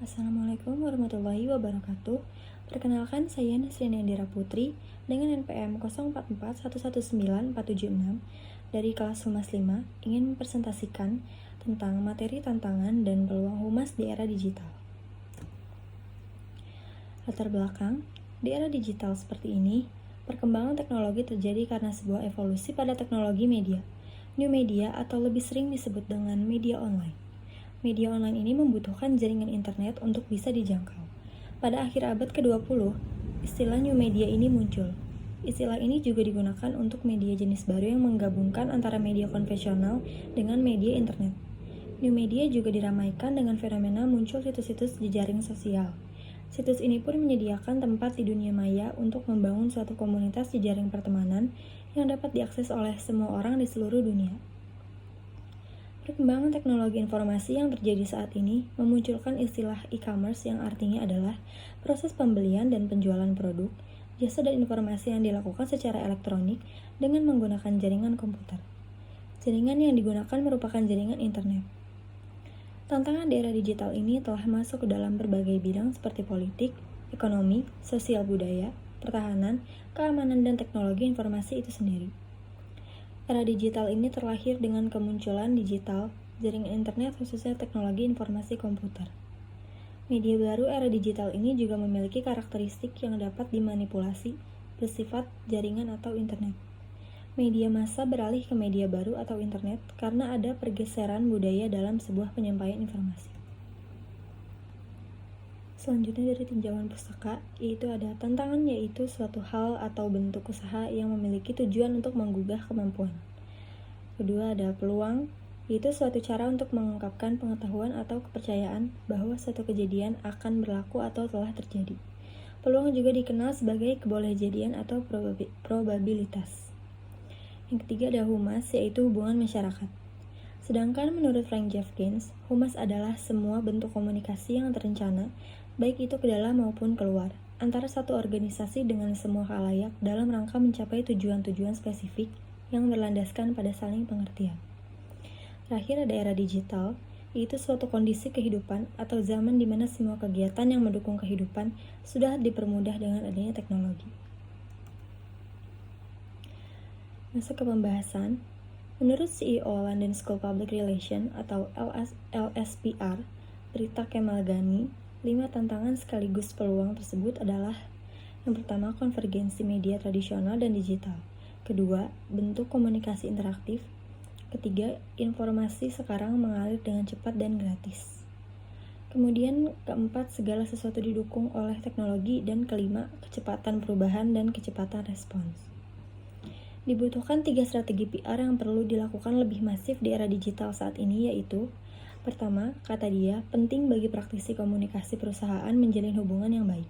Assalamualaikum warahmatullahi wabarakatuh. Perkenalkan, saya Nasriana Indira Putri dengan NPM 0441194776 dari kelas Humas 5 ingin mempresentasikan tentang materi tantangan dan peluang humas di era digital. Latar belakang, di era digital seperti ini, perkembangan teknologi terjadi karena sebuah evolusi pada teknologi media, new media atau lebih sering disebut dengan media online. Media online ini membutuhkan jaringan internet untuk bisa dijangkau. Pada akhir abad ke-20, istilah new media ini muncul. Istilah ini juga digunakan untuk media jenis baru yang menggabungkan antara media konvensional dengan media internet. New media juga diramaikan dengan fenomena muncul situs-situs jejaring sosial. Situs ini pun menyediakan tempat di dunia maya untuk membangun suatu komunitas jejaring pertemanan yang dapat diakses oleh semua orang di seluruh dunia. Perkembangan teknologi informasi yang terjadi saat ini memunculkan istilah e-commerce yang artinya adalah proses pembelian dan penjualan produk, jasa dan informasi yang dilakukan secara elektronik dengan menggunakan jaringan komputer. Jaringan yang digunakan merupakan jaringan internet. Tantangan di era digital ini telah masuk ke dalam berbagai bidang seperti politik, ekonomi, sosial budaya, pertahanan, keamanan, dan teknologi informasi itu sendiri. Era digital ini terlahir dengan kemunculan digital, jaringan internet khususnya teknologi informasi komputer. Media baru era digital ini juga memiliki karakteristik yang dapat dimanipulasi, bersifat jaringan atau internet. Media massa beralih ke media baru atau internet karena ada pergeseran budaya dalam sebuah penyampaian informasi. Selanjutnya dari tinjauan pustaka, yaitu ada tantangan yaitu suatu hal atau bentuk usaha yang memiliki tujuan untuk menggugah kemampuan. Kedua ada peluang, yaitu suatu cara untuk mengungkapkan pengetahuan atau kepercayaan bahwa suatu kejadian akan berlaku atau telah terjadi. Peluang juga dikenal sebagai kebolehjadian atau probabilitas. Yang ketiga ada humas, yaitu hubungan masyarakat. Sedangkan menurut Frank Jeffkins, humas adalah semua bentuk komunikasi yang terencana, baik itu ke dalam maupun keluar, antara satu organisasi dengan semua khalayak dalam rangka mencapai tujuan-tujuan spesifik yang berlandaskan pada saling pengertian. Terakhir ada era digital, yaitu suatu kondisi kehidupan atau zaman di mana semua kegiatan yang mendukung kehidupan sudah dipermudah dengan adanya teknologi. Masuk ke pembahasan. Menurut CEO London School Public Relations atau LSPR, Brita Kemal Ghani, 5 tantangan sekaligus peluang tersebut adalah: yang pertama, konvergensi media tradisional dan digital. Kedua, bentuk komunikasi interaktif. Ketiga, informasi sekarang mengalir dengan cepat dan gratis. Kemudian keempat, segala sesuatu didukung oleh teknologi. Dan kelima, kecepatan perubahan dan kecepatan respons. Dibutuhkan 3 strategi PR yang perlu dilakukan lebih masif di era digital saat ini, yaitu: pertama, kata dia, penting bagi praktisi komunikasi perusahaan menjalin hubungan yang baik.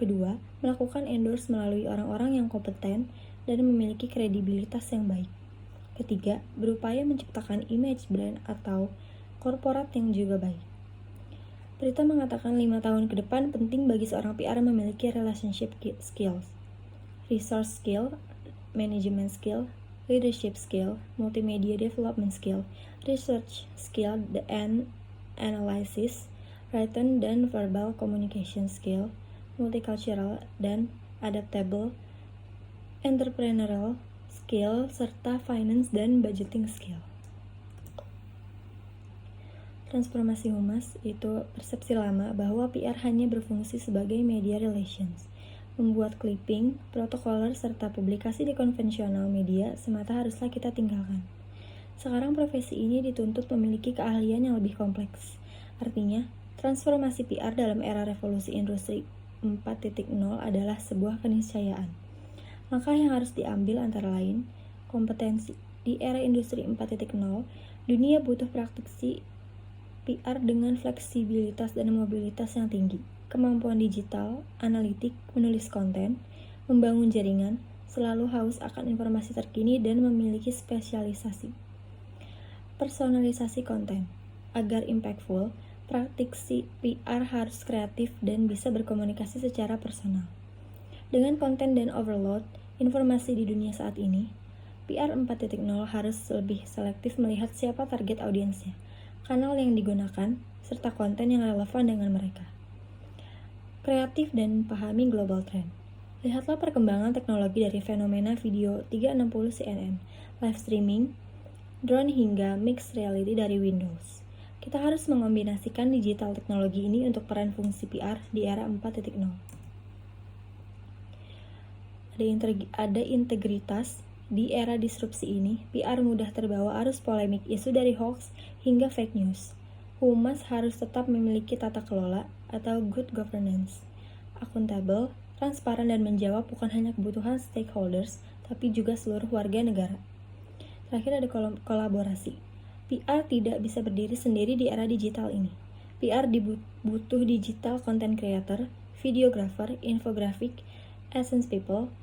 Kedua, melakukan endorse melalui orang-orang yang kompeten dan memiliki kredibilitas yang baik. Ketiga, berupaya menciptakan image brand atau korporat yang juga baik. Berita mengatakan 5 tahun ke depan penting bagi seorang PR memiliki relationship skills, resource skill, management skill, leadership skill, multimedia development skill, research skill, and analysis, written dan verbal communication skill, multicultural dan adaptable, entrepreneurial skill, serta finance dan budgeting skill. Transformasi humas itu persepsi lama bahwa PR hanya berfungsi sebagai media relations. Membuat clipping, protokoler, serta publikasi di konvensional media semata haruslah kita tinggalkan. Sekarang profesi ini dituntut memiliki keahlian yang lebih kompleks. Artinya, transformasi PR dalam era revolusi industri 4.0 adalah sebuah keniscayaan. Langkah yang harus diambil antara lain, kompetensi. Di era industri 4.0, dunia butuh praktisi PR dengan fleksibilitas dan mobilitas yang tinggi, kemampuan digital, analitik, menulis konten, membangun jaringan, selalu haus akan informasi terkini dan memiliki spesialisasi. Personalisasi konten. Agar impactful, praktisi PR harus kreatif dan bisa berkomunikasi secara personal. Dengan konten dan overload informasi di dunia saat ini, PR 4.0 harus lebih selektif melihat siapa target audiensnya, kanal yang digunakan, serta konten yang relevan dengan mereka. Kreatif dan pahami global trend. Lihatlah perkembangan teknologi dari fenomena video 360 CNN, live streaming, drone hingga mixed reality dari Windows. Kita harus mengombinasikan digital teknologi ini untuk peran fungsi PR di era 4.0. Ada integritas. Di era disrupsi ini, PR mudah terbawa arus polemik isu dari hoax hingga fake news. Humas harus tetap memiliki tata kelola atau good governance, akuntabel, transparan dan menjawab bukan hanya kebutuhan stakeholders, tapi juga seluruh warga negara. Terakhir ada kolaborasi. PR tidak bisa berdiri sendiri di era digital ini. PR butuh digital content creator, videographer, infografik, essence people,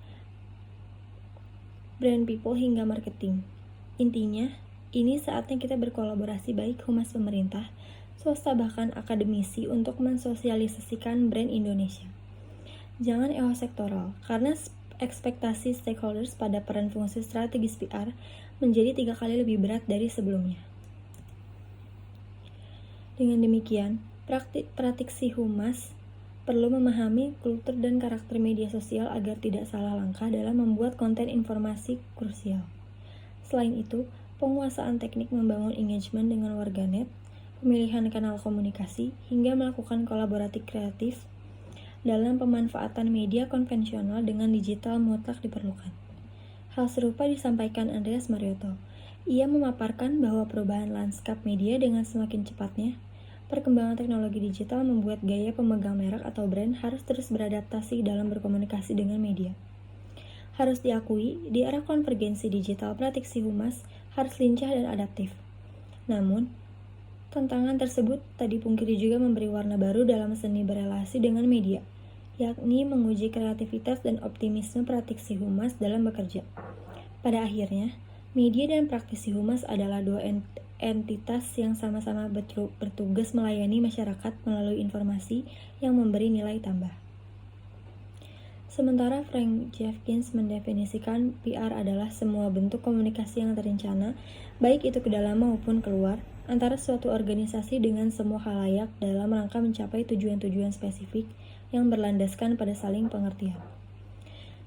brand people hingga marketing. Intinya, ini saatnya kita berkolaborasi baik humas pemerintah, swasta bahkan akademisi untuk mensosialisasikan brand Indonesia. Jangan ego sektoral, karena ekspektasi stakeholders pada peran fungsi strategis PR menjadi 3 kali lebih berat dari sebelumnya. Dengan demikian, praktisi humas perlu memahami kultur dan karakter media sosial agar tidak salah langkah dalam membuat konten informasi krusial. Selain itu, penguasaan teknik membangun engagement dengan warganet, pemilihan kanal komunikasi, hingga melakukan kolaborasi kreatif dalam pemanfaatan media konvensional dengan digital mutlak diperlukan. Hal serupa disampaikan Andreas Marioto. Ia memaparkan bahwa perubahan lanskap media dengan semakin cepatnya, perkembangan teknologi digital membuat gaya pemegang merek atau brand harus terus beradaptasi dalam berkomunikasi dengan media. Harus diakui, di era konvergensi digital, praktisi humas harus lincah dan adaptif. Namun, tantangan tersebut tak dipungkiri juga memberi warna baru dalam seni berelasi dengan media, yakni menguji kreativitas dan optimisme praktisi humas dalam bekerja. Pada akhirnya, media dan praktisi humas adalah dua entitas yang sama-sama bertugas melayani masyarakat melalui informasi yang memberi nilai tambah. Sementara Frank Jeffkins mendefinisikan PR adalah semua bentuk komunikasi yang terencana, baik itu ke dalam maupun keluar, antara suatu organisasi dengan semua khalayak dalam rangka mencapai tujuan-tujuan spesifik yang berlandaskan pada saling pengertian.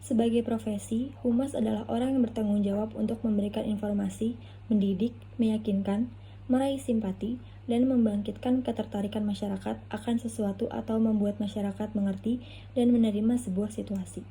Sebagai profesi, humas adalah orang yang bertanggung jawab untuk memberikan informasi, mendidik, meyakinkan, meraih simpati, dan membangkitkan ketertarikan masyarakat akan sesuatu atau membuat masyarakat mengerti dan menerima sebuah situasi.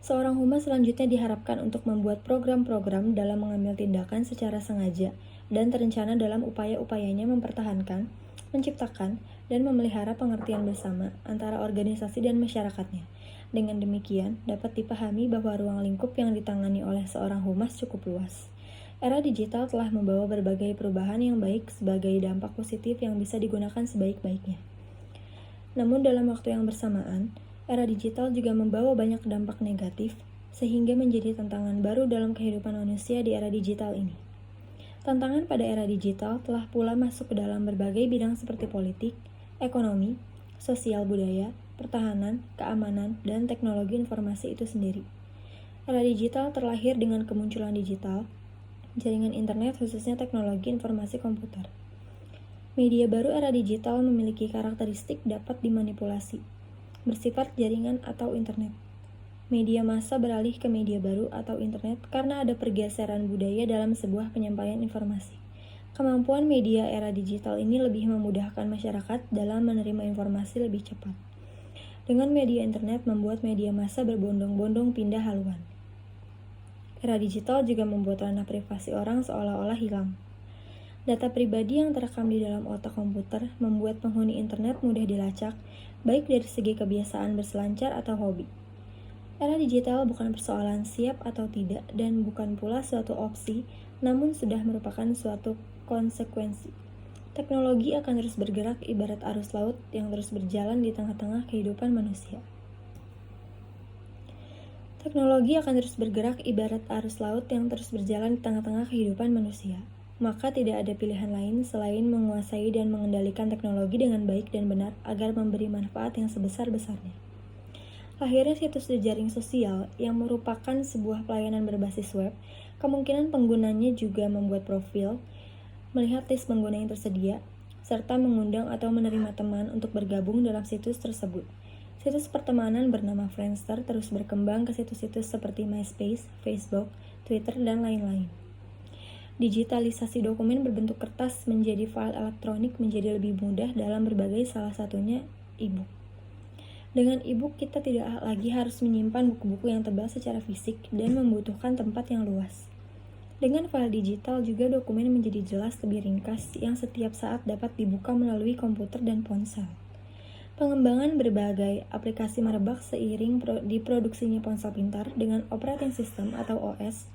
Seorang humas selanjutnya diharapkan untuk membuat program-program dalam mengambil tindakan secara sengaja dan terencana dalam upaya-upayanya mempertahankan, menciptakan, dan memelihara pengertian bersama antara organisasi dan masyarakatnya. Dengan demikian, dapat dipahami bahwa ruang lingkup yang ditangani oleh seorang humas cukup luas. Era digital telah membawa berbagai perubahan yang baik sebagai dampak positif yang bisa digunakan sebaik-baiknya. Namun dalam waktu yang bersamaan, era digital juga membawa banyak dampak negatif, sehingga menjadi tantangan baru dalam kehidupan manusia di era digital ini. Tantangan pada era digital telah pula masuk ke dalam berbagai bidang seperti politik, ekonomi, sosial budaya, pertahanan, keamanan, dan teknologi informasi itu sendiri. Era digital terlahir dengan kemunculan digital, jaringan internet khususnya teknologi informasi komputer. Media baru era digital memiliki karakteristik dapat dimanipulasi, bersifat jaringan atau internet. Media massa beralih ke media baru atau internet karena ada pergeseran budaya dalam sebuah penyampaian informasi. Kemampuan media era digital ini lebih memudahkan masyarakat dalam menerima informasi lebih cepat. Dengan media internet membuat media massa berbondong-bondong pindah haluan. Era digital juga membuat ranah privasi orang seolah-olah hilang. Data pribadi yang terekam di dalam otak komputer membuat penghuni internet mudah dilacak, baik dari segi kebiasaan berselancar atau hobi. Era digital bukan persoalan siap atau tidak dan bukan pula suatu opsi, namun sudah merupakan suatu konsekuensi. Teknologi akan terus bergerak ibarat arus laut yang terus berjalan di tengah-tengah kehidupan manusia. Teknologi akan terus bergerak ibarat arus laut yang terus berjalan di tengah-tengah kehidupan manusia. Maka tidak ada pilihan lain selain menguasai dan mengendalikan teknologi dengan baik dan benar agar memberi manfaat yang sebesar-besarnya. Lahirnya situs jejaring sosial yang merupakan sebuah pelayanan berbasis web, kemungkinan penggunanya juga membuat profil, melihat list pengguna yang tersedia, serta mengundang atau menerima teman untuk bergabung dalam situs tersebut. Situs pertemanan bernama Friendster terus berkembang ke situs-situs seperti MySpace, Facebook, Twitter, dan lain-lain. Digitalisasi dokumen berbentuk kertas menjadi file elektronik menjadi lebih mudah dalam berbagai, salah satunya e-book. Dengan e-book kita tidak lagi harus menyimpan buku-buku yang tebal secara fisik dan membutuhkan tempat yang luas. Dengan file digital juga dokumen menjadi jelas, lebih ringkas, yang setiap saat dapat dibuka melalui komputer dan ponsel. Pengembangan berbagai aplikasi merebak seiring diproduksinya ponsel pintar dengan operating system atau OS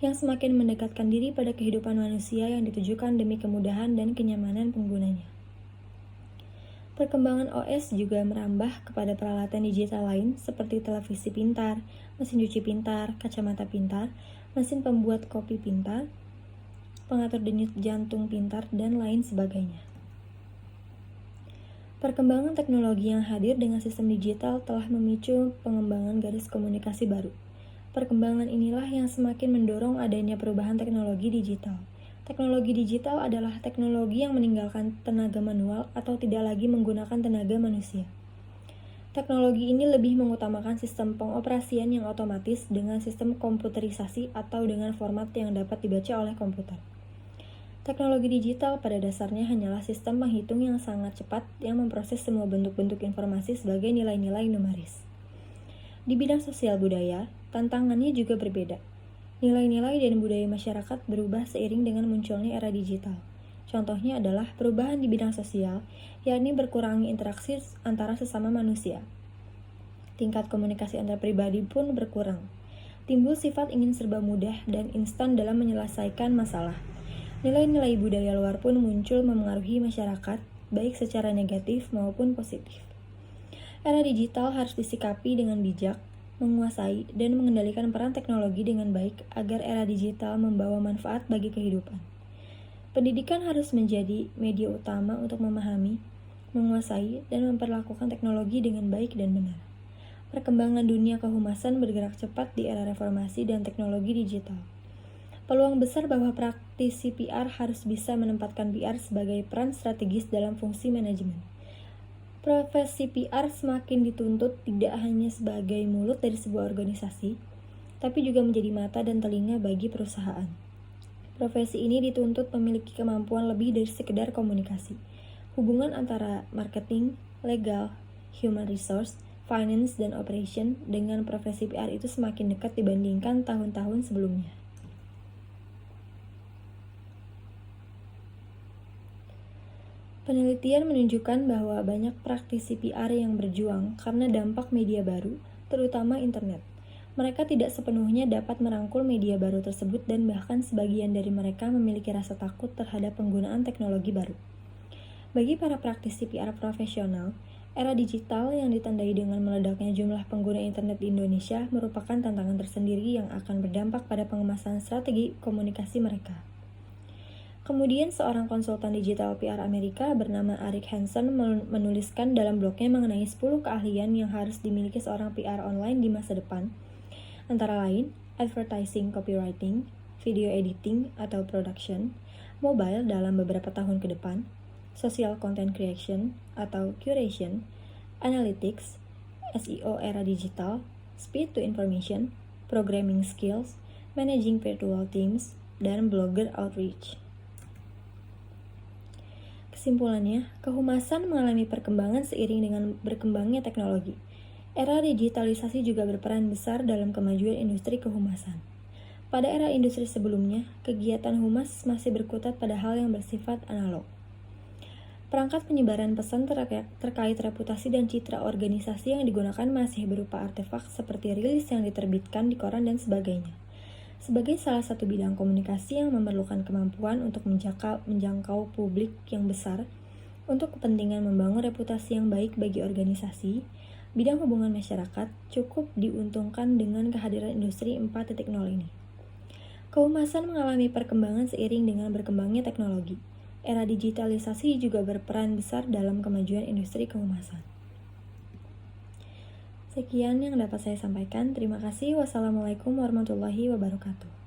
yang semakin mendekatkan diri pada kehidupan manusia yang ditujukan demi kemudahan dan kenyamanan penggunanya. Perkembangan OS juga merambah kepada peralatan digital lain seperti televisi pintar, mesin cuci pintar, kacamata pintar, mesin pembuat kopi pintar, pengatur denyut jantung pintar, dan lain sebagainya. Perkembangan teknologi yang hadir dengan sistem digital telah memicu pengembangan garis komunikasi baru. Perkembangan inilah yang semakin mendorong adanya perubahan teknologi digital. Teknologi digital adalah teknologi yang meninggalkan tenaga manual atau tidak lagi menggunakan tenaga manusia. Teknologi ini lebih mengutamakan sistem pengoperasian yang otomatis dengan sistem komputerisasi atau dengan format yang dapat dibaca oleh komputer. Teknologi digital pada dasarnya hanyalah sistem penghitung yang sangat cepat yang memproses semua bentuk-bentuk informasi sebagai nilai-nilai numeris. Di bidang sosial budaya, tantangannya juga berbeda. Nilai-nilai dan budaya masyarakat berubah seiring dengan munculnya era digital. Contohnya adalah perubahan di bidang sosial, yakni berkurangnya interaksi antara sesama manusia. Tingkat komunikasi antar pribadi pun berkurang. Timbul sifat ingin serba mudah dan instan dalam menyelesaikan masalah. Nilai-nilai budaya luar pun muncul memengaruhi masyarakat, baik secara negatif maupun positif. Era digital harus disikapi dengan bijak, menguasai, dan mengendalikan peran teknologi dengan baik agar era digital membawa manfaat bagi kehidupan. Pendidikan harus menjadi media utama untuk memahami, menguasai, dan memperlakukan teknologi dengan baik dan benar. Perkembangan dunia kehumasan bergerak cepat di era reformasi dan teknologi digital. Peluang besar bahwa praktisi PR harus bisa menempatkan PR sebagai peran strategis dalam fungsi manajemen. Profesi PR semakin dituntut tidak hanya sebagai mulut dari sebuah organisasi, tapi juga menjadi mata dan telinga bagi perusahaan. Profesi ini dituntut memiliki kemampuan lebih dari sekedar komunikasi. Hubungan antara marketing, legal, human resource, finance, dan operation dengan profesi PR itu semakin dekat dibandingkan tahun-tahun sebelumnya. Penelitian menunjukkan bahwa banyak praktisi PR yang berjuang karena dampak media baru, terutama internet. Mereka tidak sepenuhnya dapat merangkul media baru tersebut dan bahkan sebagian dari mereka memiliki rasa takut terhadap penggunaan teknologi baru. Bagi para praktisi PR profesional, era digital yang ditandai dengan meledaknya jumlah pengguna internet di Indonesia merupakan tantangan tersendiri yang akan berdampak pada pengemasan strategi komunikasi mereka. Kemudian seorang konsultan digital PR Amerika bernama Arik Hansen menuliskan dalam blognya mengenai 10 keahlian yang harus dimiliki seorang PR online di masa depan, antara lain advertising copywriting, video editing atau production, mobile dalam beberapa tahun ke depan, social content creation atau curation, analytics, SEO era digital, speed to information, programming skills, managing virtual teams, dan blogger outreach. Kesimpulannya, kehumasan mengalami perkembangan seiring dengan berkembangnya teknologi. Era digitalisasi juga berperan besar dalam kemajuan industri kehumasan. Pada era industri sebelumnya, kegiatan humas masih berkutat pada hal yang bersifat analog. Perangkat penyebaran pesan terkait reputasi dan citra organisasi yang digunakan masih berupa artefak seperti rilis yang diterbitkan di koran dan sebagainya. Sebagai salah satu bidang komunikasi yang memerlukan kemampuan untuk menjangkau publik yang besar untuk kepentingan membangun reputasi yang baik bagi organisasi, bidang hubungan masyarakat cukup diuntungkan dengan kehadiran industri 4.0 ini. Kehumasan mengalami perkembangan seiring dengan berkembangnya teknologi. Era digitalisasi juga berperan besar dalam kemajuan industri kehumasan. Sekian yang dapat saya sampaikan. Terima kasih. Wassalamualaikum warahmatullahi wabarakatuh.